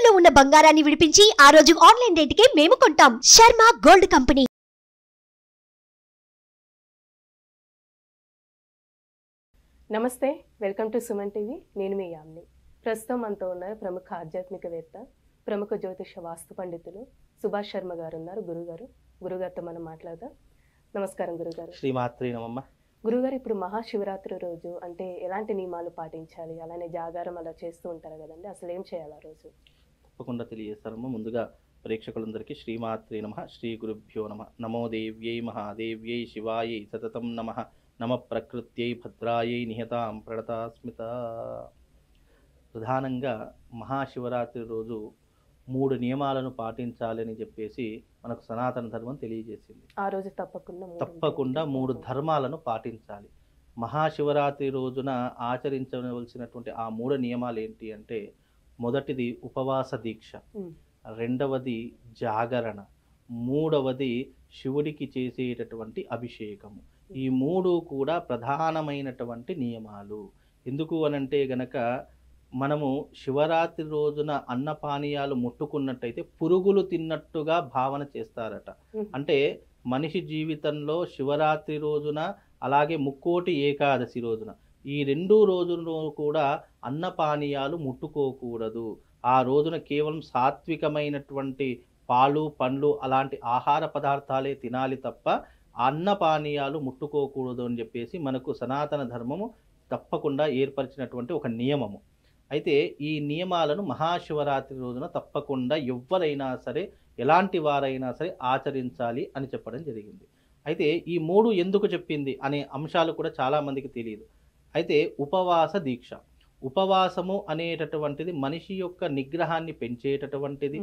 తాకట్టులో ఉన్న బంగారాన్ని విడిపించి ఆ రోజు ఆన్లైన్ రేటుకే మేము కొంటాం. Sharma gold company. నమస్తే, వెల్కమ్ టు సుమన్ టీవీ. నేను మీ యామ్ని. ప్రస్తుతం మనతో ఉన్నారు ప్రముఖ ఆధ్యాత్మికవేత్త, ప్రముఖ జ్యోతిష వాస్తు పండితులు సుభాష్ శర్మ గారు ఉన్నారు. గురుగారితో మనం మాట్లాడదాం. నమస్కారం గురుగారు. శ్రీమాత్రి నమమ్మ. గురుగారు, ఇప్పుడు మహాశివరాత్రి రోజు అంటే ఎలాంటి నియమాలు పాటించాలి? అలానే జాగారం అలా చేస్తూ ఉంటారు కదండి, అసలు ఏం చేయాలి ఆ రోజు? తప్పకుండా తెలియజేస్తానమ్మ. ముందుగా ప్రేక్షకులందరికీ శ్రీమాత్రి నమ, శ్రీ గురుభ్యో నమ. నమో దేవ్యై మహాదేవ్యై శివాయై సతతం నమ. నమ ప్రకృత్యై భద్రాయై నిహతాం ప్రణతాస్మిత. ప్రధానంగా మహాశివరాత్రి రోజు 3 నియమాలను పాటించాలని చెప్పేసి మనకు సనాతన ధర్మం తెలియజేసింది. ఆ రోజు తప్పకుండా 3 ధర్మాలను పాటించాలి. మహాశివరాత్రి రోజున ఆచరించవలసినటువంటి ఆ 3 నియమాలు ఏంటి అంటే, మొదటిది ఉపవాస దీక్ష, రెండవది జాగరణ, మూడవది శివుడికి చేసేటటువంటి అభిషేకము. ఈ 3 కూడా ప్రధానమైనటువంటి నియమాలు. ఎందుకు అనంటే గనక, మనము శివరాత్రి రోజున అన్నపానీయాలు ముట్టుకున్నట్టయితే పురుగులు తిన్నట్టుగా భావన చేస్తారట. అంటే మనిషి జీవితంలో శివరాత్రి రోజున అలాగే ముక్కోటి ఏకాదశి రోజున ఈ 2 రోజుల్లో కూడా అన్నపానీయాలు ముట్టుకోకూడదు. ఆ రోజున కేవలం సాత్వికమైనటువంటి పాలు పండ్లు అలాంటి ఆహార పదార్థాలే తినాలి తప్ప అన్నపానీయాలు ముట్టుకోకూడదు అని చెప్పేసి మనకు సనాతన ధర్మము తప్పకుండా ఏర్పరిచినటువంటి ఒక నియమము. అయితే ఈ నియమాలను మహాశివరాత్రి రోజున తప్పకుండా ఎవ్వరైనా సరే, ఎలాంటి వారైనా సరే ఆచరించాలి అని చెప్పడం జరిగింది. అయితే ఈ 3 ఎందుకు చెప్పింది అనే అంశాలు కూడా చాలామందికి తెలియదు. అయితే ఉపవాస దీక్ష, ఉపవాసము అనేటటువంటిది మనిషి యొక్క నిగ్రహాన్ని పెంచేటటువంటిది,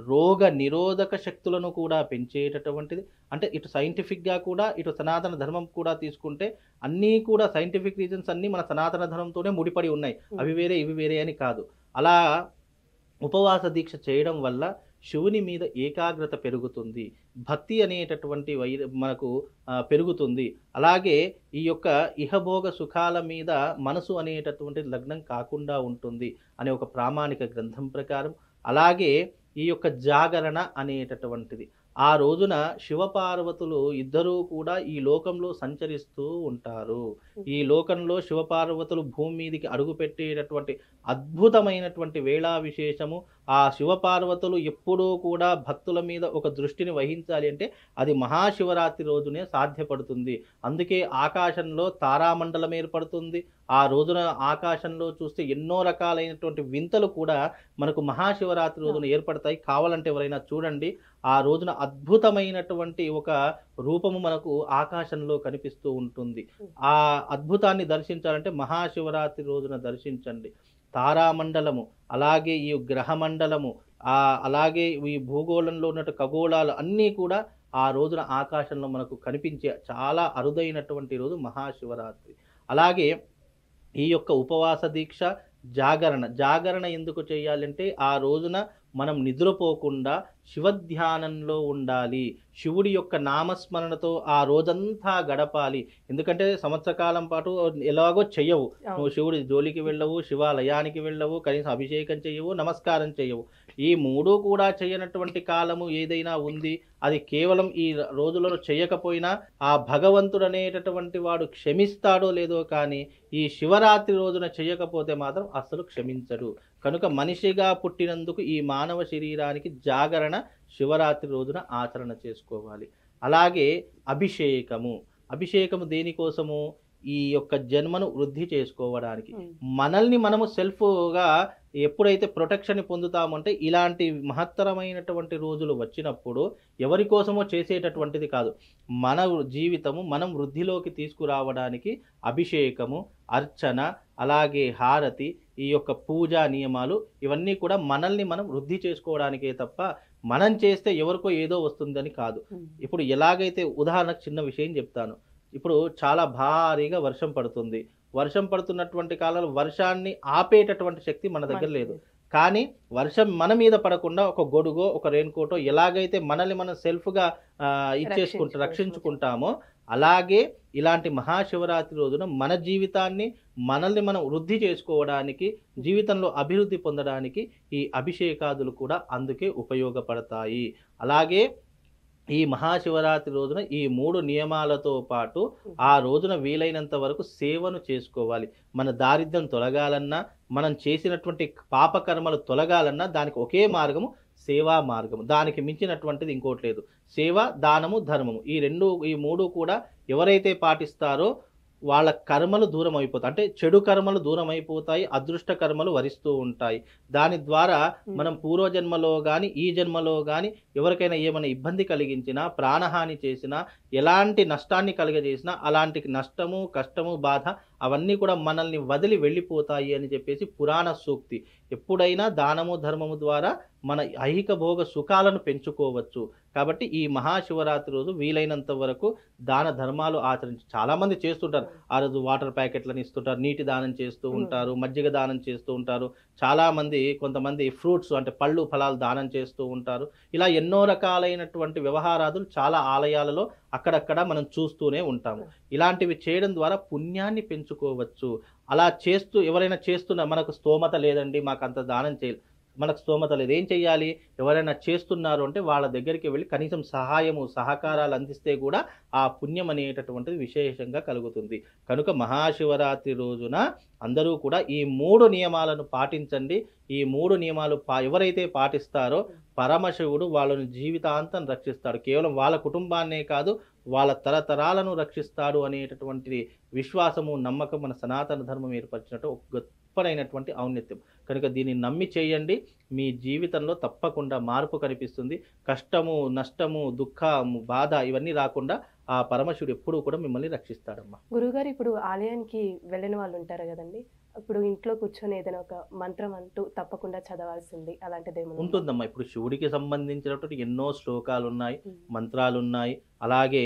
రోగ నిరోధక శక్తులను కూడా పెంచేటటువంటిది. అంటే ఇటు సైంటిఫిక్గా కూడా, ఇటు సనాతన ధర్మం కూడా తీసుకుంటే అన్నీ కూడా సైంటిఫిక్ రీజన్స్ అన్నీ మన సనాతన ధర్మంతోనే ముడిపడి ఉన్నాయి. అవి వేరే ఇవి వేరే అని కాదు. అలా ఉపవాస దీక్ష చేయడం వల్ల శివుని మీద ఏకాగ్రత పెరుగుతుంది, భక్తి అనేటటువంటి మనకు పెరుగుతుంది. అలాగే ఈ యొక్క ఇహభోగ సుఖాల మీద మనసు అనేటటువంటి లగ్నం కాకుండా ఉంటుంది అనే ఒక ప్రామాణిక గ్రంథం ప్రకారం. అలాగే ఈ యొక్క జాగరణ అనేటటువంటిది, ఆ రోజున శివపార్వతులు ఇద్దరూ కూడా ఈ లోకంలో సంచరిస్తూ ఉంటారు. ఈ లోకంలో శివపార్వతులు భూమి మీదకి అడుగుపెట్టేటటువంటి అద్భుతమైనటువంటి వేళా విశేషము. ఆ శివపార్వతులు ఎప్పుడూ కూడా భక్తుల మీద ఒక దృష్టిని వహించాలి అంటే అది మహాశివరాత్రి రోజునే సాధ్యపడుతుంది. అందుకే ఆకాశంలో తారామండలం ఏర్పడుతుంది. ఆ రోజున ఆకాశంలో చూస్తే ఎన్నో రకాలైనటువంటి వింతలు కూడా మనకు మహాశివరాత్రి రోజున ఏర్పడతాయి. కావాలంటే ఎవరైనా చూడండి, ఆ రోజున అద్భుతమైనటువంటి ఒక రూపము మనకు ఆకాశంలో కనిపిస్తూ ఉంటుంది. ఆ అద్భుతాన్ని దర్శించాలంటే మహాశివరాత్రి రోజున దర్శించండి. తారామండలము, అలాగే ఈ గ్రహమండలము, అలాగే ఈ భూగోళంలో ఉన్న ఖగోళాలు అన్నీ కూడా ఆ రోజున ఆకాశంలో మనకు కనిపించే చాలా అరుదైనటువంటి రోజు మహాశివరాత్రి. అలాగే ఈ యొక్క ఉపవాస దీక్ష, జాగరణ ఎందుకు చేయాలంటే, ఆ రోజున మనం నిద్రపోకుండా శివధ్యానంలో ఉండాలి. శివుడి యొక్క నామస్మరణతో ఆ రోజంతా గడపాలి. ఎందుకంటే సంవత్సరకాలం పాటు ఎలాగో చెయ్యవు, నువ్వు శివుడి జోలికి వెళ్ళవు, శివాలయానికి వెళ్ళవు, కనీసం అభిషేకం చెయ్యవు, నమస్కారం చెయ్యవు. ఈ 3 కూడా చేయనటువంటి కాలము ఏదైనా ఉంది, అది కేవలం ఈ రోజులలో చేయకపోయినా ఆ భగవంతుడు అనేటటువంటి వాడు క్షమిస్తాడో లేదో కానీ ఈ శివరాత్రి రోజున చేయకపోతే మాత్రం అస్సలు క్షమించడు. కనుక మనిషిగా పుట్టినందుకు ఈ మానవ శరీరానికి జాగరణ శివరాత్రి రోజున ఆచరణ చేసుకోవాలి. అలాగే అభిషేకము దేనికోసము? ఈ యొక్క జన్మను వృద్ధి చేసుకోవడానికి. మనల్ని మనము సెల్ఫ్గా ఎప్పుడైతే ప్రొటెక్షన్ పొందుతామంటే, ఇలాంటి మహత్తరమైనటువంటి రోజులు వచ్చినప్పుడు ఎవరి కోసమో చేసేటటువంటిది కాదు, మన జీవితము మనం వృద్ధిలోకి తీసుకురావడానికి అభిషేకము, అర్చన, అలాగే హారతి, ఈ యొక్క పూజా నియమాలు ఇవన్నీ కూడా మనల్ని మనం వృద్ధి చేసుకోవడానికే తప్ప మనం చేస్తే ఎవరికో ఏదో వస్తుందని కాదు. ఇప్పుడు ఎలాగైతే, ఉదాహరణకు చిన్న విషయం చెప్తాను. ఇప్పుడు చాలా భారీగా వర్షం పడుతుంది. వర్షం పడుతున్నటువంటి కాలంలో వర్షాన్ని ఆపేటటువంటి శక్తి మన దగ్గర లేదు. కానీ వర్షం మన మీద పడకుండా ఒక గొడుగో, ఒక రెయిన్ కోటో ఎలాగైతే మనల్ని మనం సెల్ఫ్గా రక్షించుకుంటామో, అలాగే ఇలాంటి మహాశివరాత్రి రోజున మన జీవితాన్ని మనల్ని మనం వృద్ధి చేసుకోవడానికి, జీవితంలో అభివృద్ధి పొందడానికి ఈ అభిషేకాదులు కూడా అందుకే ఉపయోగపడతాయి. అలాగే ఈ మహాశివరాత్రి రోజున ఈ 3 నియమాలతో పాటు ఆ రోజున వీలైనంత వరకు సేవను చేసుకోవాలి. మన దారిద్ర్యం తొలగాలన్నా, మనం చేసినటువంటి పాపకర్మలు తొలగాలన్నా దానికి ఒకే మార్గము సేవా మార్గము. దానికి మించినటువంటిది ఇంకోటి లేదు. సేవ, దానము, ధర్మము ఈ 3 కూడా ఎవరైతే పాటిస్తారో వాళ్ళ కర్మలు దూరం అయిపోతాయి. అంటే చెడు కర్మలు దూరం అయిపోతాయి, అదృష్ట కర్మలు వరిస్తూ ఉంటాయి. దాని ద్వారా మనం పూర్వజన్మలో కానీ ఈ జన్మలో కానీ ఎవరికైనా ఏమైనా ఇబ్బంది కలిగించినా, ప్రాణహాని చేసినా, ఎలాంటి నష్టాన్ని కలుగజేసినా అలాంటి నష్టము, కష్టము, బాధ అవన్నీ కూడా మనల్ని వదిలి వెళ్ళిపోతాయి అని చెప్పేసి పురాణ సూక్తి. ఎప్పుడైనా దానము, ధర్మము ద్వారా మన ఐహిక భోగ సుఖాలను పెంచుకోవచ్చు. కాబట్టి ఈ మహాశివరాత్రి రోజు వీలైనంత వరకు దాన ధర్మాలు ఆచరించి, చాలామంది చేస్తుంటారు. ఆ రోజు వాటర్ ప్యాకెట్లను ఇస్తుంటారు, నీటి దానం చేస్తూ ఉంటారు, మజ్జిగ దానం చేస్తూ ఉంటారు. చాలామంది కొంతమంది ఫ్రూట్స్ అంటే పళ్ళు ఫలాలు దానం చేస్తూ ఉంటారు. ఇలా ఎన్నో రకాలైనటువంటి వ్యవహారాదులు చాలా ఆలయాలలో అక్కడక్కడ మనం చూస్తూనే ఉంటాము. ఇలాంటివి చేయడం ద్వారా పుణ్యాన్ని పెంచుకోవచ్చు. అలా చేస్తూ ఎవరైనా చేస్తున్నా మనకు స్తోమత లేదండి, మాకు అంత దానం చేయాలి, మనకు స్తోమత లేదు, ఏం చెయ్యాలి? ఎవరైనా చేస్తున్నారు అంటే వాళ్ళ దగ్గరికి వెళ్ళి కనీసం సహాయము, సహకారాలు అందిస్తే కూడా ఆ పుణ్యం అనేటటువంటిది విశేషంగా కలుగుతుంది. కనుక మహాశివరాత్రి రోజున అందరూ కూడా ఈ 3 నియమాలను పాటించండి. ఈ 3 నియమాలు ఎవరైతే పాటిస్తారో పరమశివుడు వాళ్ళని జీవితాంతం రక్షిస్తాడు. కేవలం వాళ్ళ కుటుంబాన్నే కాదు, వాళ్ళ తరతరాలను రక్షిస్తాడు అనేటటువంటి విశ్వాసము, నమ్మకం మన సనాతన ధర్మం ఏర్పరిచినట్టు ఒక గొప్పనైనటువంటి ఔన్నత్యం. కనుక దీన్ని నమ్మి చేయండి. మీ జీవితంలో తప్పకుండా మార్పు కనిపిస్తుంది. కష్టము, నష్టము, దుఃఖము, బాధ ఇవన్నీ రాకుండా ఆ పరమశివుడు ఎప్పుడూ కూడా మిమ్మల్ని రక్షిస్తాడమ్మా. గురుగారు, ఇప్పుడు ఆలయానికి వెళ్ళిన వాళ్ళు ఉంటారు కదండి, ఇప్పుడు ఇంట్లో కూర్చొని ఏదైనా ఒక మంత్రం అంటూ తప్పకుండా చదవాల్సింది అలాంటిది ఏమైనా ఉంటుందమ్మా. ఇప్పుడు శివుడికి సంబంధించినటువంటి ఎన్నో శ్లోకాలు ఉన్నాయి, మంత్రాలు ఉన్నాయి. అలాగే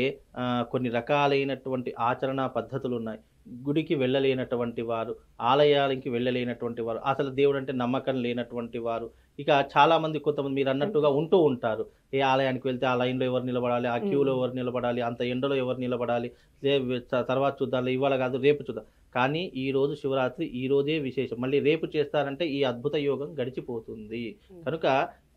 కొన్ని రకాలైనటువంటి ఆచరణ పద్ధతులు ఉన్నాయి. గుడికి వెళ్ళలేనటువంటి వారు, ఆలయాలకి వెళ్ళలేనటువంటి వారు, అసలు దేవుడు అంటే నమ్మకం లేనటువంటి వారు, ఇక చాలామంది కొంతమంది మీరు అన్నట్టుగా ఉంటూ ఉంటారు. ఏ ఆలయానికి వెళ్తే ఆ లైన్లో ఎవరు నిలబడాలి, ఆ క్యూలో ఎవరు నిలబడాలి, అంత ఎండలో ఎవరు నిలబడాలి, తర్వాత చూద్దాం, ఇవాళ కాదు రేపు చూద్దాం. కానీ ఈ రోజు శివరాత్రి, ఈ రోజే విశేషం. మళ్ళీ రేపు చేస్తారంటే ఈ అద్భుత యోగం గడిచిపోతుంది. కనుక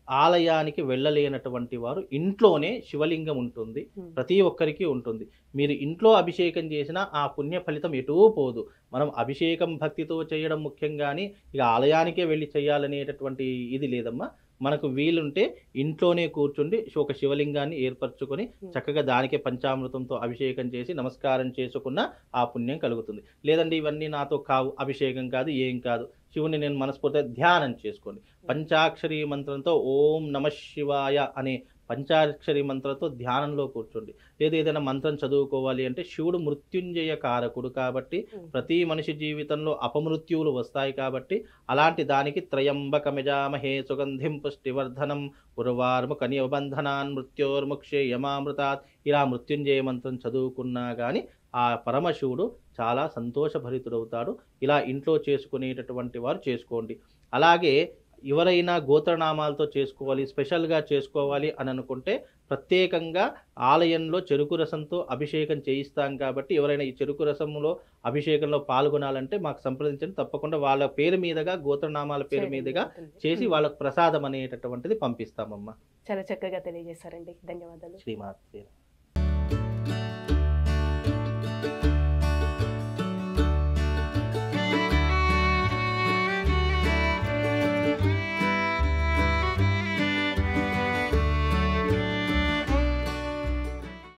ఆలయానికి వెళ్ళలేనటువంటి వారు ఇంట్లోనే శివలింగం ఉంటుంది, ప్రతి ఒక్కరికి ఉంటుంది. మీరు ఇంట్లో అభిషేకం చేసినా ఆ పుణ్య ఫలితం ఎటూ పోదు. మనం అభిషేకం భక్తితో చేయడం ముఖ్యం, కానీ ఇక ఆలయానికే వెళ్ళి చేయాలనేటటువంటి ఇది లేదమ్మా. మనకు వీలుంటే ఇంట్లోనే కూర్చుండి ఒక శివలింగాన్ని ఏర్పరచుకొని చక్కగా దానికే పంచామృతంతో అభిషేకం చేసి నమస్కారం చేసుకున్న ఆ పుణ్యం కలుగుతుంది. లేదండి ఇవన్నీ నాతో కావు, అభిషేకం కాదు, ఏం కాదు, శివుని నేను మనస్ఫూర్తిగా ధ్యానం చేసుకోండి. పంచాక్షరి మంత్రంతో ఓం నమ శివాయ అనే పంచాక్షరి మంత్రంతో ధ్యానంలో కూర్చోండి. లేదా ఏదైనా మంత్రం చదువుకోవాలి అంటే శివుడు మృత్యుంజయ కారకుడు కాబట్టి ప్రతి మనిషి జీవితంలో అపమృత్యువులు వస్తాయి కాబట్టి అలాంటి దానికి త్రయంబకమిజామహే సుగంధిం పుష్టివర్ధనం ఉర్వార్ము కనిబంధనాన్ మృత్యోర్ముక్షే యమామృతాత్ ఇలా మృత్యుంజయ మంత్రం చదువుకున్నా కానీ ఆ పరమశివుడు చాలా సంతోషభరితుడవుతాడు. ఇలా ఇంట్లో చేసుకునేటటువంటి వారు చేసుకోండి. అలాగే ఎవరైనా గోత్రనామాలతో చేసుకోవాలి, స్పెషల్గా చేసుకోవాలి అని అనుకుంటే ప్రత్యేకంగా ఆలయంలో చెరుకు రసంతో అభిషేకం చేయిస్తాం కాబట్టి ఎవరైనా ఈ చెరుకు రసంలో అభిషేకంలో పాల్గొనాలంటే మాకు సంప్రదించండి. తప్పకుండా వాళ్ళ పేరు మీదుగా, గోత్రనామాల పేరు మీదుగా చేసి వాళ్ళకు ప్రసాదం అనేటటువంటిది పంపిస్తామమ్మా. చాలా చక్కగా తెలియజేశారండి. ధన్యవాదాలు. శ్రీమాత.